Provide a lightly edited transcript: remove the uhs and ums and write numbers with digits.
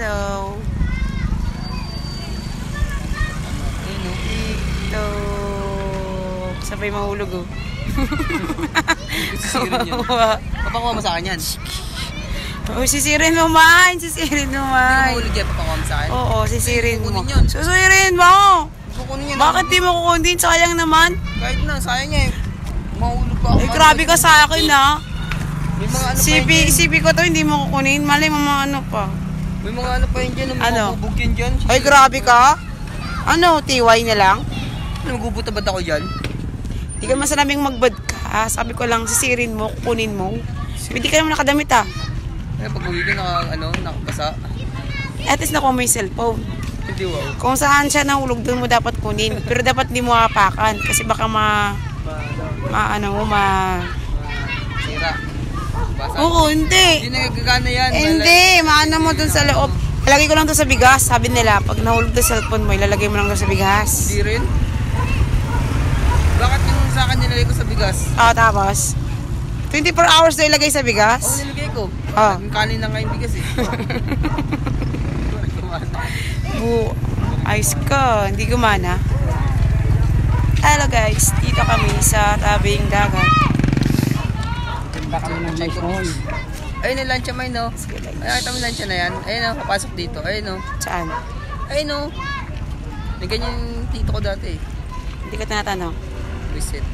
Hello. TikTok. Sabay mahulog oh. Sisirin yun. Papakuha mo sa akin yan. Oh, sisirin mo man. Sisirin mo man. Mahulog yan, papakuha mo sa akin. Oo, sisirin mo. Kukunin yun. Susuirin mo. Kukunin yan. Bakit di mo kukunin? Sayang naman. Kahit na, sayang niya eh. Mahulog pa ako. Eh, grabe ka sa akin ha. May mga ano pa CP, yun dyan. CP ko to, hindi mo kukunin. Malay mo mga ano pa. May mga ano pa yun dyan. May Ano? mga bubog yun dyan. Ay, grabe ka. Ano, TY na lang? Ano, magubutabad ako dyan? Hindi ka masanabing magbad ka. Sabi ko lang, sisirin mo, kukunin mo. Hindi ka naman nakadamit ha. Eh, pag uwi ko nakabasa. At least nakuha mo yung cellphone. Hindi wow. Kung saan siya nahulog, doon mo dapat kunin. Pero dapat hindi mo hapakan. Kasi baka Sira. Basa. Oo, hindi. Hindi nagagana yan. Hindi, maano mo dun sa loob. Ilalagay ko lang to sa bigas. Sabi nila, pag nahulog to cellphone mo, ilalagay mo lang to sa bigas. Hindi rin. Bakit yung sa akin nilagay ko sa bigas? Tapos, 24 hours na ilagay sa bigas? Oo, nilagay ko. Ah. Yung kanin na nga yung bigas eh. Ayos ka, hindi gumana. Hello guys, dito kami sa tabing dagat. Baka naman may phone. Ayun yung lancha may no. Ay, nakita mo yung lancha na yan. Ayun o, papasok dito. Ayun o. Saan? Ayun o. May ganyan yung tito ko dati eh. Hindi ka tinatanong. Visit.